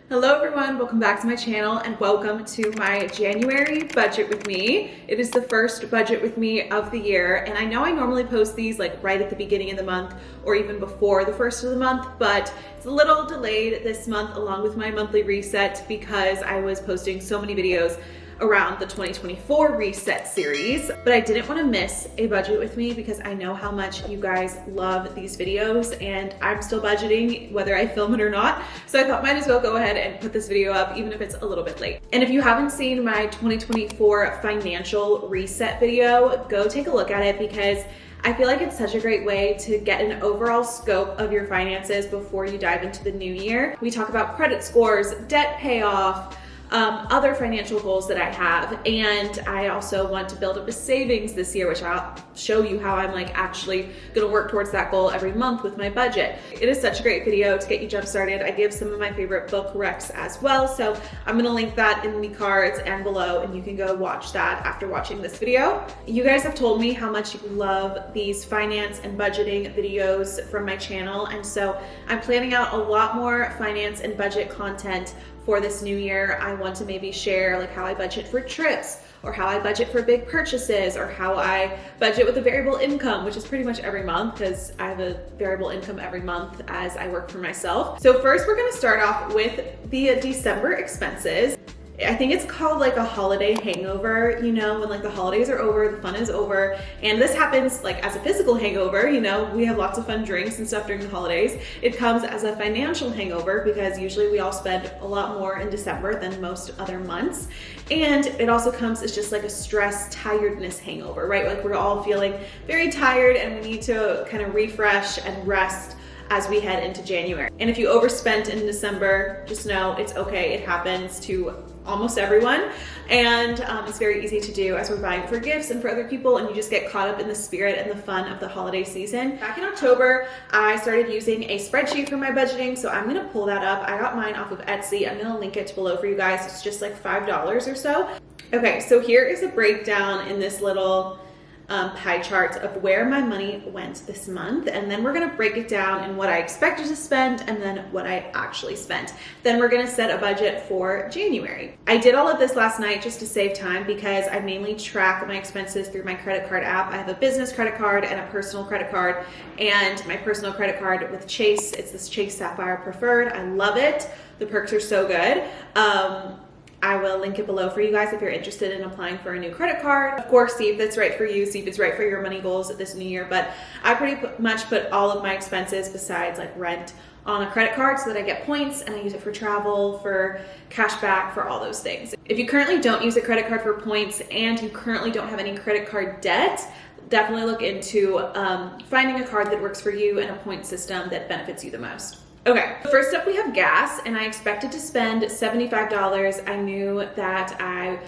Hello everyone, welcome back to my channel and welcome to my January budget with me. It is the first budget with me of the year, and I know I normally post these like right at the beginning of the month or even before the first of the month, but it's a little delayed this month along with my monthly reset because I was posting so many videos around the 2024 reset series. But I didn't want to miss a budget with me because I know how much you guys love these videos and I'm still budgeting whether I film it or not. So I thought might as well go ahead and put this video up even if it's a little bit late. And if you haven't seen my 2024 financial reset video, go take a look at it because I feel like it's such a great way to get an overall scope of your finances before you dive into the new year. We talk about credit scores, debt payoff, other financial goals that I have, and I also want to build up a savings this year, which I'll show you how I'm like actually gonna work towards that goal every month with my budget. It is such a great video to get you jump started. I give some of my favorite book recs as well, so I'm gonna link that in the cards and below, and you can go watch that after watching this video. You guys have told me how much you love these finance and budgeting videos from my channel, and so I'm planning out a lot more finance and budget content for this new year. I want to maybe share like how I budget for trips, or how I budget for big purchases, or how I budget with a variable income, which is pretty much every month because I have a variable income every month as I work for myself. So first we're gonna start off with the December expenses. I think it's called like a holiday hangover, you know, when like the holidays are over, the fun is over. And this happens like as a physical hangover, you know, we have lots of fun drinks and stuff during the holidays. It comes as a financial hangover because usually we all spend a lot more in December than most other months. And it also comes as just like a stress, tiredness hangover, right? Like we're all feeling very tired and we need to kind of refresh and rest as we head into January. And if you overspent in December, just know it's okay. It happens to almost everyone. And it's very easy to do as we're buying for gifts and for other people, and you just get caught up in the spirit and the fun of the holiday season. Back in October, I started using a spreadsheet for my budgeting, so I'm gonna pull that up. I got mine off of Etsy. I'm gonna link it below for you guys. It's just like $5 or so. Okay, so here is a breakdown in this little pie chart of where my money went this month, and then we're gonna break it down in what I expected to spend and then what I actually spent. Then we're gonna set a budget for January. I did all of this last night just to save time because I mainly track my expenses through my credit card app. I have a business credit card and a personal credit card, and my personal credit card with Chase, it's this Chase Sapphire Preferred. I love it. The perks are so good. I will link it below for you guys if you're interested in applying for a new credit card. Of course, see if that's right for you, see if it's right for your money goals this new year. But I pretty much put all of my expenses besides like rent on a credit card so that I get points and I use it for travel, for cash back, for all those things. If you currently don't use a credit card for points and you currently don't have any credit card debt, definitely look into finding a card that works for you and a point system that benefits you the most. Okay, first up we have gas, and I expected to spend $75. I knew that I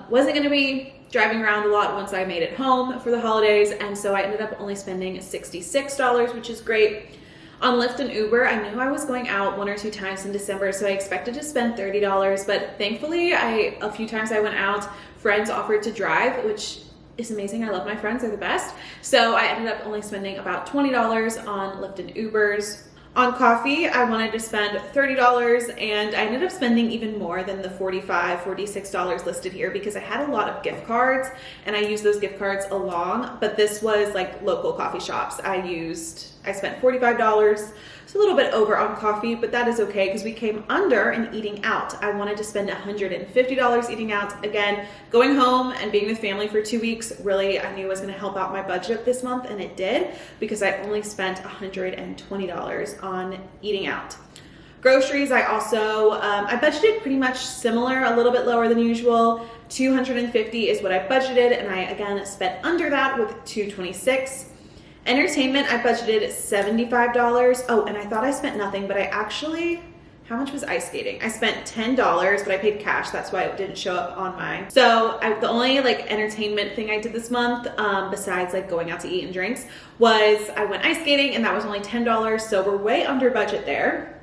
wasn't gonna be driving around a lot once I made it home for the holidays, and so I ended up only spending $66, which is great. On Lyft and Uber, I knew I was going out 1 or 2 times in December, so I expected to spend $30, but thankfully a few times I went out, friends offered to drive, which is amazing. I love my friends, they're the best. So I ended up only spending about $20 on Lyft and Ubers. On coffee, I wanted to spend $30, and I ended up spending even more than the $45, $46 listed here because I had a lot of gift cards and I used those gift cards along, but this was like local coffee shops. I spent $45, it's a little bit over on coffee, but that is okay because we came under in eating out. I wanted to spend $150 eating out. Again, going home and being with family for 2 weeks, really I knew was gonna help out my budget this month, and it did because I only spent $120 on eating out. Groceries, I also, I budgeted pretty much similar, a little bit lower than usual. $250 is what I budgeted, and I again spent under that with $226. Entertainment, I budgeted $75. Oh, and I thought I spent nothing, but I actually, how much was ice skating? I spent $10, but I paid cash. That's why it didn't show up on mine. So the only like entertainment thing I did this month, besides like going out to eat and drinks, was I went ice skating, and that was only $10. So we're way under budget there.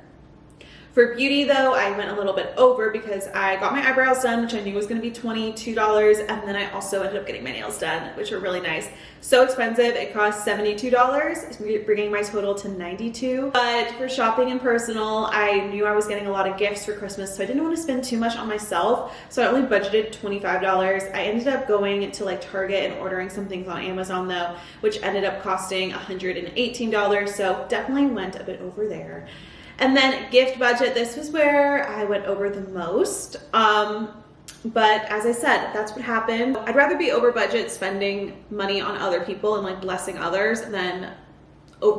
For beauty though, I went a little bit over because I got my eyebrows done, which I knew was gonna be $22, and then I also ended up getting my nails done, which were really nice. So expensive, it cost $72, bringing my total to $92. But for shopping and personal, I knew I was getting a lot of gifts for Christmas, so I didn't want to spend too much on myself, so I only budgeted $25. I ended up going to like Target and ordering some things on Amazon though, which ended up costing $118, so definitely went a bit over there. And then gift budget, this was where I went over the most. But as I said, that's what happened. I'd rather be over budget spending money on other people and like blessing others than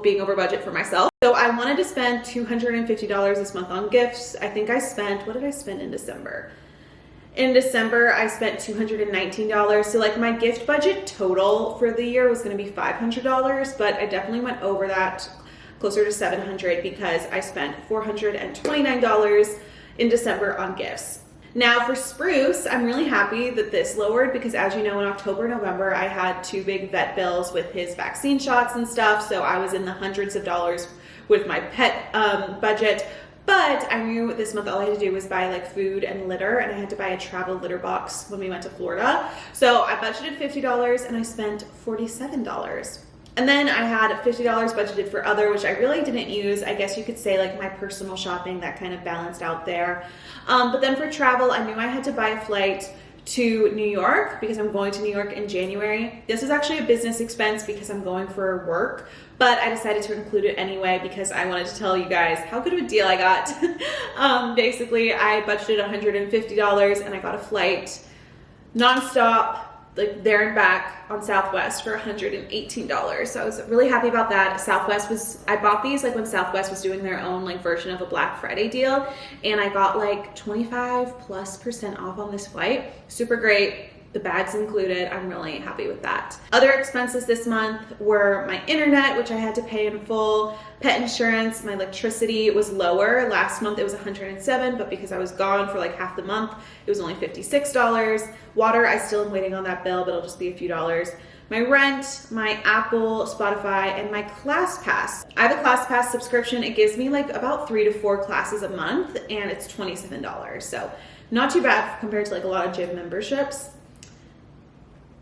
being over budget for myself. So I wanted to spend $250 this month on gifts. I think I spent, what did I spend in December? In December, I spent $219. So like my gift budget total for the year was gonna be $500, but I definitely went over that, closer to $700, because I spent $429 in December on gifts. Now for spruce, I'm really happy that this lowered because as you know, in October, November, I had 2 big vet bills with his vaccine shots and stuff. So I was in the hundreds of dollars with my pet budget. But I knew this month all I had to do was buy like food and litter, and I had to buy a travel litter box when we went to Florida. So I budgeted $50 and I spent $47. And then I had $50 budgeted for other, which I really didn't use. I guess you could say like my personal shopping, that kind of balanced out there. But then for travel, I knew I had to buy a flight to New York because I'm going to New York in January. This is actually a business expense because I'm going for work, but I decided to include it anyway because I wanted to tell you guys how good of a deal I got. Basically, I budgeted $150 and I got a flight nonstop, like there and back on Southwest for $118. So I was really happy about that. Southwest was, I bought these like when Southwest was doing their own like version of a Black Friday deal, and I got like 25+% off on this flight. Super great. The bag's included. I'm really happy with that. Other expenses this month were my internet, which I had to pay in full, pet insurance, my electricity was lower. Last month it was $107, but because I was gone for like half the month, it was only $56. Water, I still am waiting on that bill, but it'll just be a few dollars. My rent, my Apple, Spotify, and my ClassPass. I have a ClassPass subscription. It gives me like about 3 to 4 classes a month, and it's $27. So not too bad compared to like a lot of gym memberships.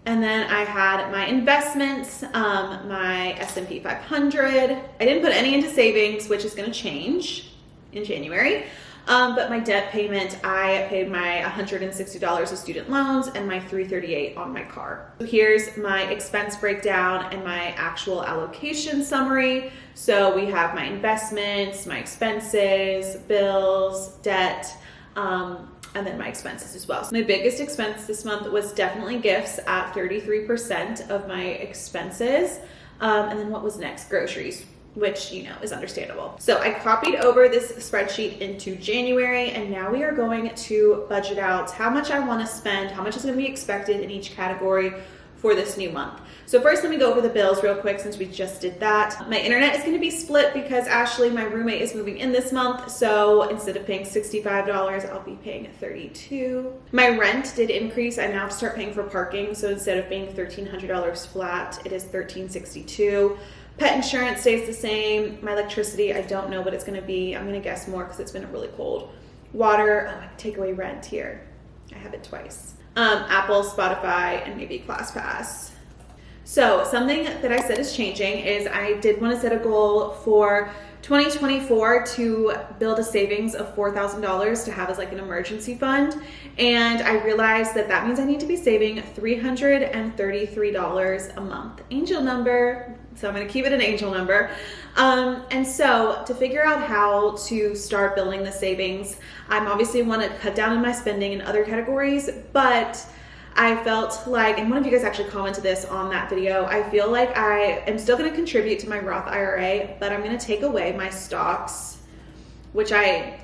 And then I had my investments, my S&P 500. I didn't put any into savings, which is gonna change in January. But my debt payment, I paid my $160 of student loans and my $338 on my car. So here's my expense breakdown and my actual allocation summary. So we have my investments, my expenses, bills, debt, and then my expenses as well. So my biggest expense this month was definitely gifts at 33% of my expenses. And then what was next? Groceries, which you know is understandable. So I copied over this spreadsheet into January, and now we are going to budget out how much I want to spend, how much is going to be expected in each category for this new month. So first, let me go over the bills real quick since we just did that. My internet is going to be split because Ashley, my roommate, is moving in this month. So instead of paying $65, I'll be paying $32. My rent did increase. I now have to start paying for parking. So instead of paying $1,300 flat, it is $1,362. Pet insurance stays the same. My electricity, I don't know what it's going to be. I'm going to guess more because it's been really cold. Water, oh, I can take away rent here. I have it twice. Apple, Spotify, and maybe ClassPass. So something that I said is changing is I did want to set a goal for 2024 to build a savings of $4,000 to have as like an emergency fund. And I realized that that means I need to be saving $333 a month. Angel number. So I'm going to keep it an angel number. And so to figure out how to start building the savings, I'm obviously want to cut down on my spending in other categories, but I felt like, and one of you guys actually commented this on that video, I feel like I am still going to contribute to my Roth IRA, but I'm going to take away my stocks, which I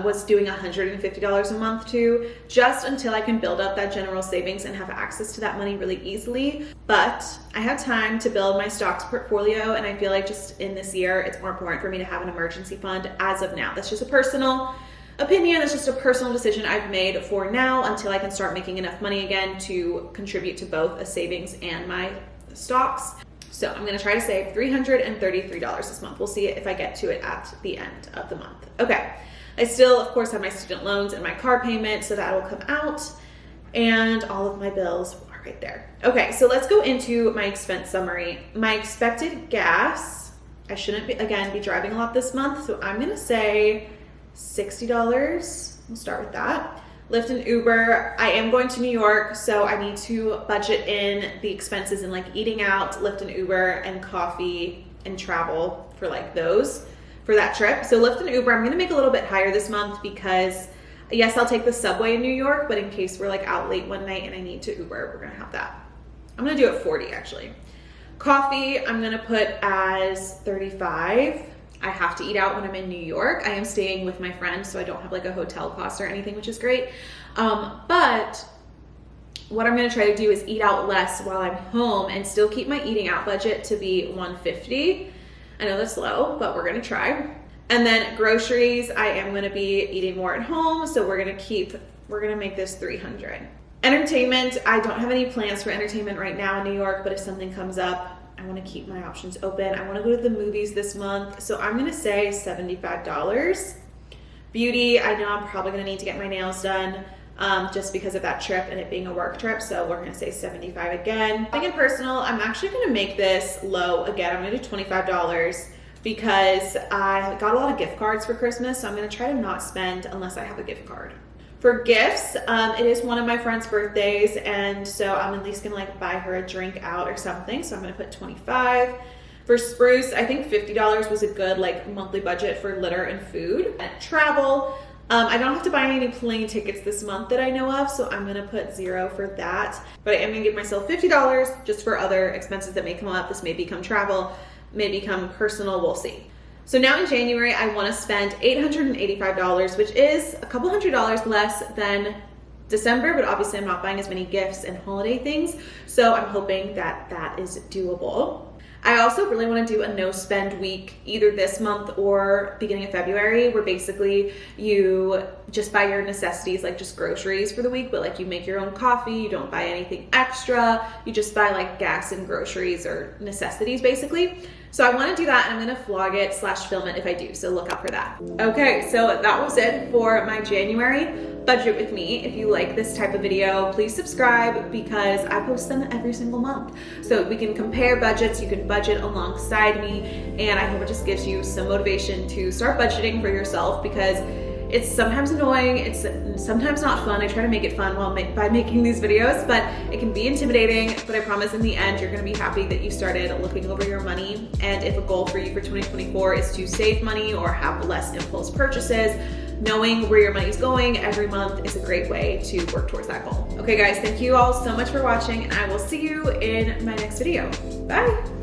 was doing $150 a month to, just until I can build up that general savings and have access to that money really easily. But I have time to build my stocks portfolio, and I feel like just in this year, it's more important for me to have an emergency fund as of now. That's just a personal opinion. It's just a personal decision I've made for now until I can start making enough money again to contribute to both a savings and my stocks. So I'm gonna try to save $333 this month. We'll see if I get to it at the end of the month. Okay, I still, of course, have my student loans and my car payment, so that'll come out, and all of my bills are right there. Okay, so let's go into my expense summary. My expected gas, I shouldn't be driving a lot this month, so I'm gonna say $60. We'll start with that. Lyft and Uber. I am going to New York, so I need to budget in the expenses in like eating out, Lyft and Uber, and coffee and travel for like those for that trip. So Lyft and Uber, I'm gonna make a little bit higher this month because yes, I'll take the subway in New York, but in case we're like out late one night and I need to Uber, we're gonna have that. I'm gonna do it 40 actually. Coffee, I'm gonna put as 35. I have to eat out when I'm in New York. I am staying with my friend, so I don't have like a hotel cost or anything, which is great. But what I'm gonna try to do is eat out less while I'm home and still keep my eating out budget to be $150. I know that's low, but we're gonna try. And then groceries, I am gonna be eating more at home, so we're gonna make this $300. Entertainment, I don't have any plans for entertainment right now in New York, but if something comes up, I want to keep my options open. I want to go to the movies this month, so I'm going to say $75. Beauty, I know I'm probably going to need to get my nails done just because of that trip and it being a work trip, so we're going to say $75 again. Shopping and personal, I'm actually going to make this low again. I'm going to do $25 because I got a lot of gift cards for Christmas, so I'm going to try to not spend unless I have a gift card. For gifts, it is one of my friend's birthdays, and so I'm at least gonna like buy her a drink out or something, so I'm gonna put 25. For Spruce, I think $50 was a good like monthly budget for litter and food. And travel, I don't have to buy any plane tickets this month that I know of, so I'm gonna put 0 for that. But I am gonna give myself $50 just for other expenses that may come up. This may become travel, may become personal, we'll see. So now in January, I want to spend $885, which is a couple $100 less than December, but obviously I'm not buying as many gifts and holiday things, so I'm hoping that that is doable. I also really want to do a no spend week either this month or beginning of February, where basically you just buy your necessities, like just groceries for the week, but like you make your own coffee, you don't buy anything extra, you just buy like gas and groceries or necessities basically. So I want to do that, and I'm going to vlog it / film it if I do, so look out for that. Okay, so that was it for my January budget with me. If you like this type of video, please subscribe because I post them every single month. So we can compare budgets, you can budget alongside me, and I hope it just gives you some motivation to start budgeting for yourself because it's sometimes annoying, it's sometimes not fun. I try to make it fun by making these videos, but it can be intimidating, but I promise in the end, you're gonna be happy that you started looking over your money. And if a goal for you for 2024 is to save money or have less impulse purchases, knowing where your money's going every month is a great way to work towards that goal. Okay guys, thank you all so much for watching, and I will see you in my next video. Bye.